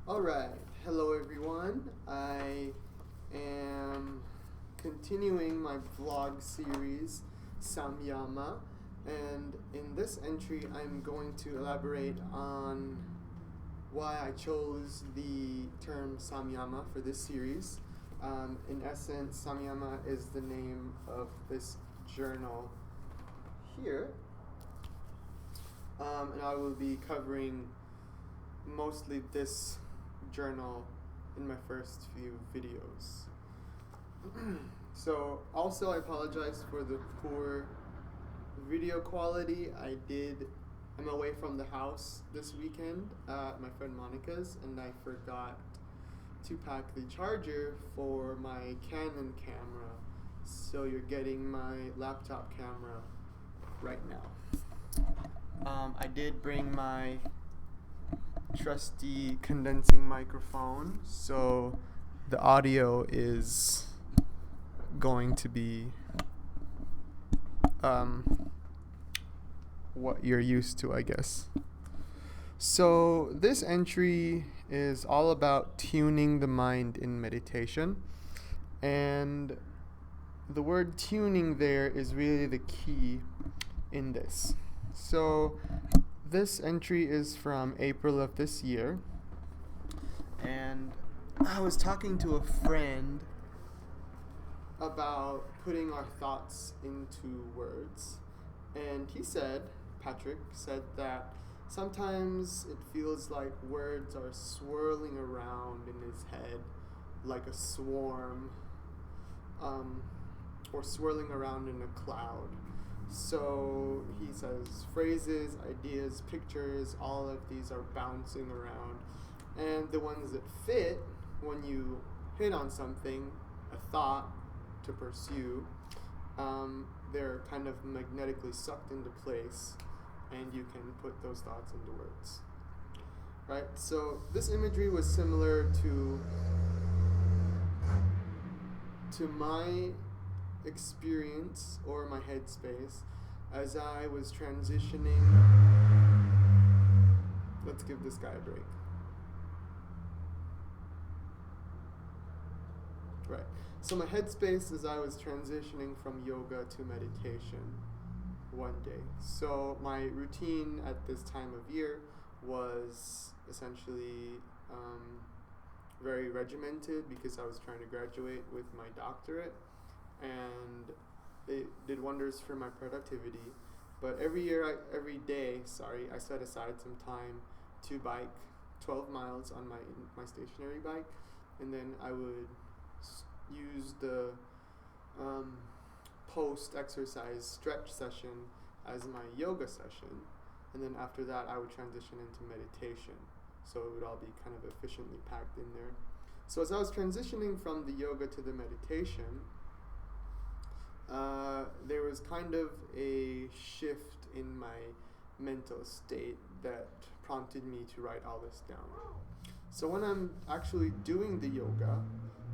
Alright, hello everyone. I am continuing my vlog series, Samyama, and in this entry I'm going to elaborate on why I chose the term Samyama for this series. In essence, Samyama is the name of this journal here, and I will be covering mostly this journal in my first few videos. So also I apologize for the poor video quality. I'm away from the house this weekend at my friend Monica's, and I forgot to pack the charger for my Canon camera, so you're getting my laptop camera right now. I did bring my trusty condensing microphone, so the audio is going to be what you're used to, I guess. So this entry is all about tuning the mind in meditation, and the word tuning there is really the key in this. So this entry is from April of this year, and I was talking to a friend about putting our thoughts into words, and Patrick said that sometimes it feels like words are swirling around in his head like a swarm, or swirling around in a cloud. So he says phrases, ideas, pictures, all of these are bouncing around, and the ones that fit when you hit on something, a thought to pursue, they're kind of magnetically sucked into place, and you can put those thoughts into words. Right? So this imagery was similar to my experience or my headspace as I was transitioning. Let's give this guy a break. Right. So my headspace as I was transitioning from yoga to meditation one day. So my routine at this time of year was essentially very regimented because I was trying to graduate with my doctorate, and it did wonders for my productivity. But every day, I set aside some time to bike 12 miles on my stationary bike, and then I would use the post-exercise stretch session as my yoga session, and then after that I would transition into meditation. So it would all be kind of efficiently packed in there. So as I was transitioning from the yoga to the meditation, there was kind of a shift in my mental state that prompted me to write all this down. So when I'm actually doing the yoga,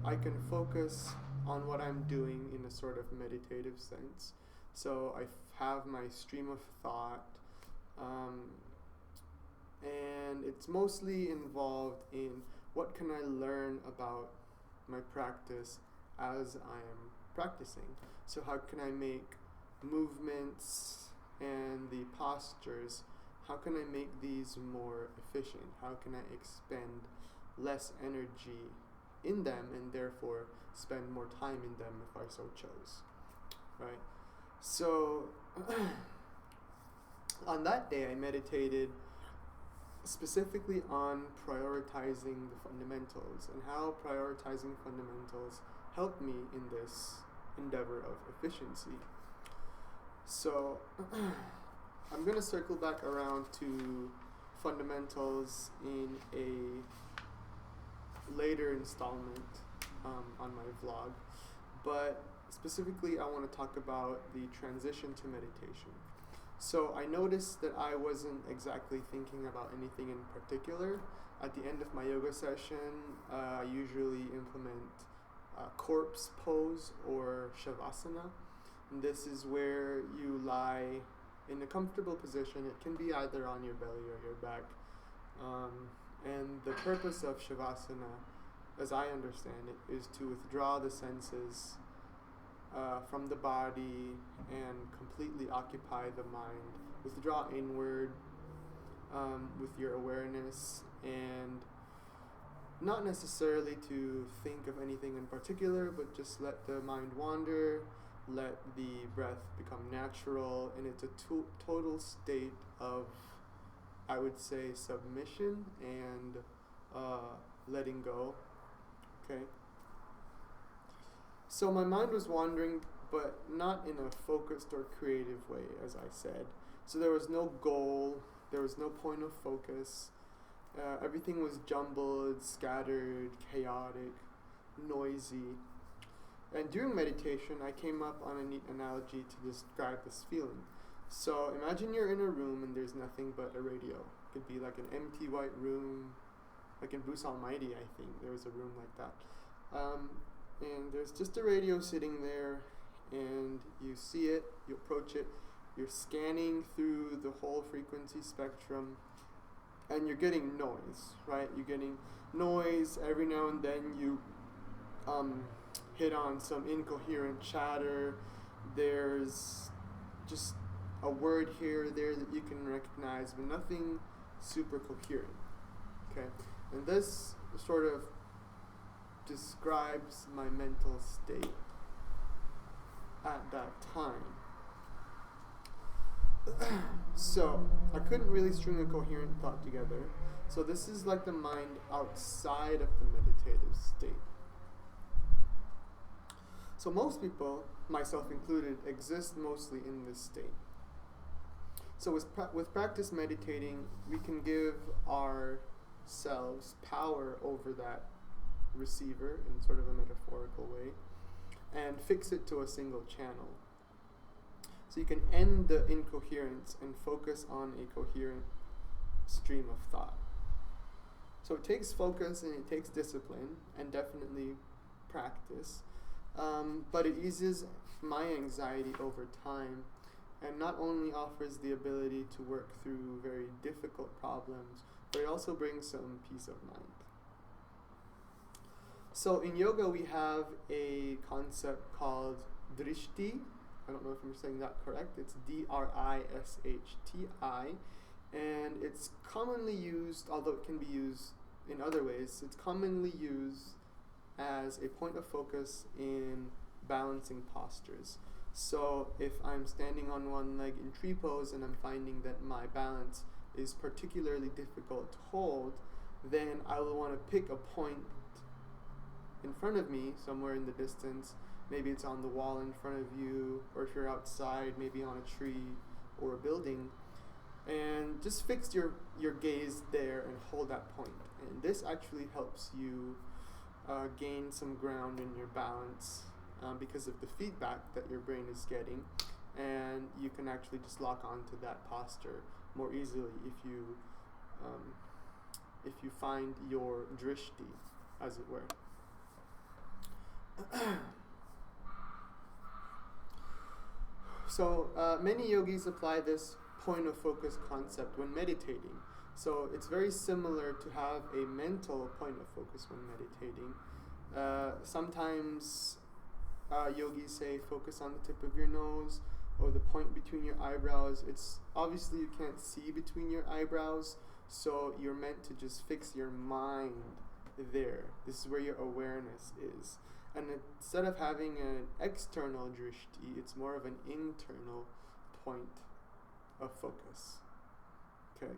I can focus on what I'm doing in a sort of meditative sense. So I have my stream of thought, and it's mostly involved in what can I learn about my practice as I am practicing. So how can I make movements and the postures, how can I make these more efficient? How can I expend less energy in them and therefore spend more time in them if I so chose, right? So on that day I meditated specifically on prioritizing the fundamentals and how prioritizing fundamentals helped me in this endeavor of efficiency. So I'm going to circle back around to fundamentals in a later installment on my vlog, but specifically I want to talk about the transition to meditation. So I noticed that I wasn't exactly thinking about anything in particular. At the end of my yoga session, I usually implement corpse pose or shavasana. And this is where you lie in a comfortable position. It can be either on your belly or your back, And the purpose of Shavasana, as I understand it, is to withdraw the senses from the body and completely occupy the mind. Withdraw inward with your awareness, and not necessarily to think of anything in particular, but just let the mind wander, let the breath become natural, and it's a total state of, I would say, submission and letting go. Okay. So my mind was wandering, but not in a focused or creative way, as I said. So there was no goal, there was no point of focus. Everything was jumbled, scattered, chaotic, noisy. And during meditation, I came up on a neat analogy to describe this feeling. So imagine you're in a room and there's nothing but a radio. It could be like an empty white room, like in Bruce Almighty, I think there was a room like that. And there's just a radio sitting there, and you see it, you approach it, you're scanning through the whole frequency spectrum, and you're getting noise, right? You're getting noise. Every now and then you hit on some incoherent chatter. There's just a word here or there that you can recognize, but nothing super coherent. Okay, and this sort of describes my mental state at that time. So I couldn't really string a coherent thought together. So this is like the mind outside of the meditative state. So most people, myself included, exist mostly in this state. So with practice meditating, we can give ourselves power over that receiver in sort of a metaphorical way and fix it to a single channel. So you can end the incoherence and focus on a coherent stream of thought. So it takes focus and it takes discipline and definitely practice, but it eases my anxiety over time and not only offers the ability to work through very difficult problems, but it also brings some peace of mind. So in yoga we have a concept called drishti. I don't know if I'm saying that correct. It's D-R-I-S-H-T-I. And it's commonly used, although it can be used in other ways, it's commonly used as a point of focus in balancing postures. So if I'm standing on one leg in tree pose and I'm finding that my balance is particularly difficult to hold, then I will want to pick a point in front of me, somewhere in the distance. Maybe it's on the wall in front of you, or if you're outside, maybe on a tree or a building, and just fix your gaze there and hold that point. And this actually helps you gain some ground in your balance because of the feedback that your brain is getting, and you can actually just lock onto that posture more easily if you find your drishti, as it were. So many yogis apply this point of focus concept when meditating. So it's very similar to have a mental point of focus when meditating. Sometimes yogis say focus on the tip of your nose or the point between your eyebrows. It's obviously you can't see between your eyebrows, so you're meant to just fix your mind there. This is where your awareness is. And instead of having an external drishti, it's more of an internal point of focus. Okay,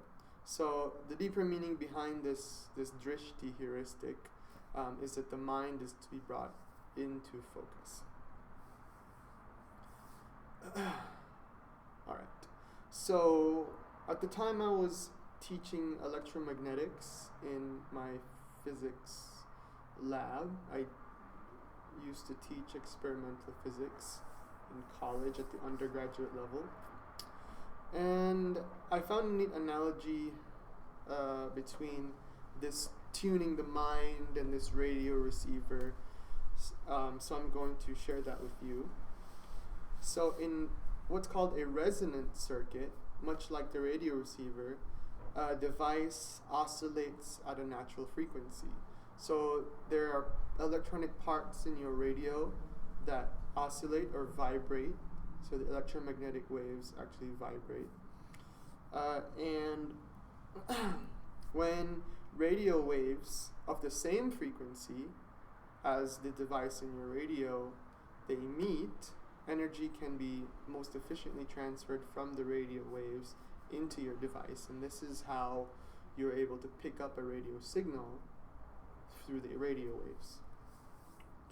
so the deeper meaning behind this drishti heuristic is that the mind is to be brought into focus. All right. So at the time I was teaching electromagnetics in my physics lab. I used to teach experimental physics in college at the undergraduate level, and I found a neat analogy between this tuning the mind and this radio receiver, so I'm going to share that with you. So in what's called a resonant circuit, much like the radio receiver, a device oscillates at a natural frequency. So there are electronic parts in your radio that oscillate or vibrate. So the electromagnetic waves actually vibrate. And when radio waves of the same frequency as the device in your radio, they meet, energy can be most efficiently transferred from the radio waves into your device. And this is how you're able to pick up a radio signal through the radio waves.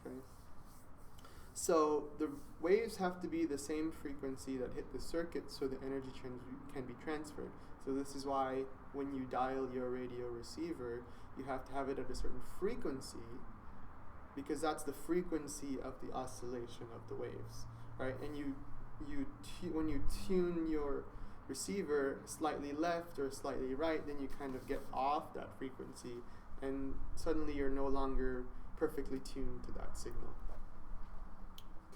Okay. So the waves have to be the same frequency that hit the circuit so the energy can be transferred. So this is why when you dial your radio receiver, you have to have it at a certain frequency, because that's the frequency of the oscillation of the waves, right? And when you tune your receiver slightly left or slightly right, then you kind of get off that frequency, and suddenly you're no longer perfectly tuned to that signal.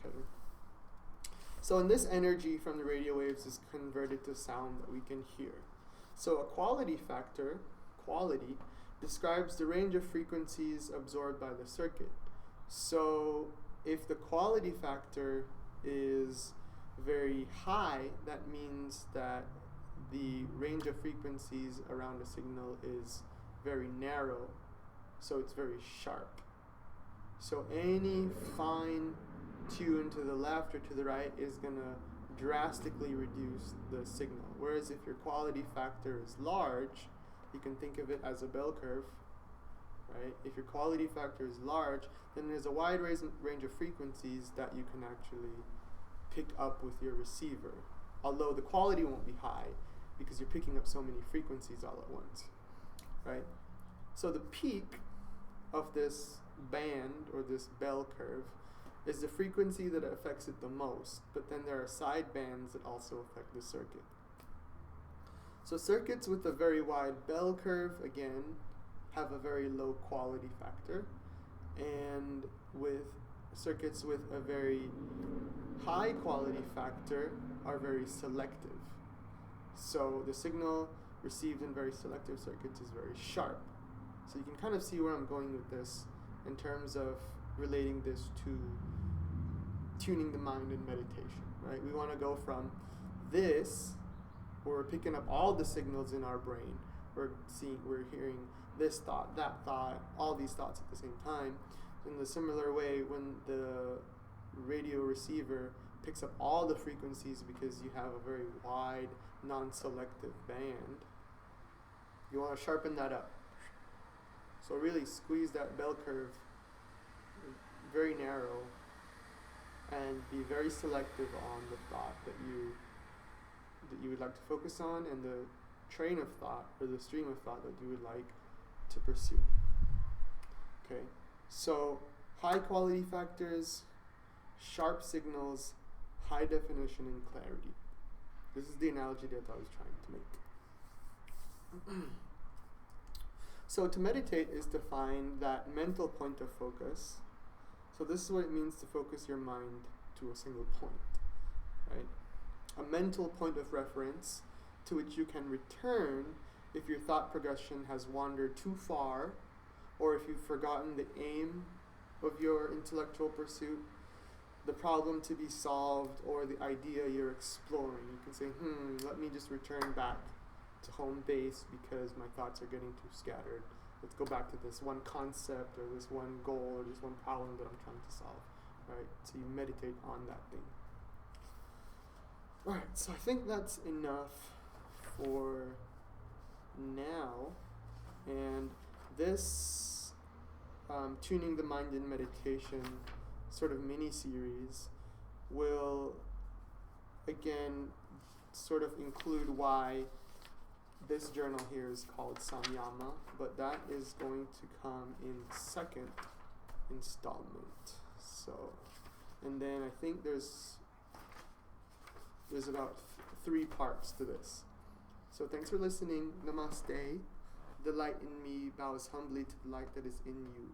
Okay. So in this energy from the radio waves is converted to sound that we can hear. So a quality factor, quality, describes the range of frequencies absorbed by the circuit. So if the quality factor is very high, that means that the range of frequencies around a signal is very narrow, so it's very sharp. So any fine tune to the left or to the right is going to drastically reduce the signal. Whereas if your quality factor is large, you can think of it as a bell curve, right? If your quality factor is large, then there's a wide range of frequencies that you can actually pick up with your receiver. Although the quality won't be high because you're picking up so many frequencies all at once, right? So the peak of this band or this bell curve is the frequency that affects it the most, but then there are side bands that also affect the circuit. So circuits with a very wide bell curve, again, have a very low quality factor, and with circuits with a very high quality factor are very selective. So the signal received in very selective circuits is very sharp. So you can kind of see where I'm going with this in terms of relating this to tuning the mind in meditation, right? We want to go from this, where we're picking up all the signals in our brain, we're hearing this thought, that thought, all these thoughts at the same time. In the similar way, when the radio receiver picks up all the frequencies because you have a very wide, non-selective band, you want to sharpen that up. So really squeeze that bell curve very narrow and be very selective on the thought that you would like to focus on and the train of thought or the stream of thought that you would like to pursue. Okay, so high quality factors, sharp signals, high definition and clarity. This is the analogy that I was trying to make. So to meditate is to find that mental point of focus. So this is what it means to focus your mind to a single point, right? A mental point of reference to which you can return if your thought progression has wandered too far, or if you've forgotten the aim of your intellectual pursuit, the problem to be solved, or the idea you're exploring. You can say, let me just return back to home base because my thoughts are getting too scattered. Let's go back to this one concept or this one goal or this one problem that I'm trying to solve, right? So you meditate on that thing. All right, so I think that's enough for now. And this tuning the mind in meditation sort of mini-series will, again, sort of include why this journal here is called Samyama, but that is going to come in second installment. So, and then I think there's about 3 parts to this. So thanks for listening. Namaste. The light in me bows humbly to the light that is in you.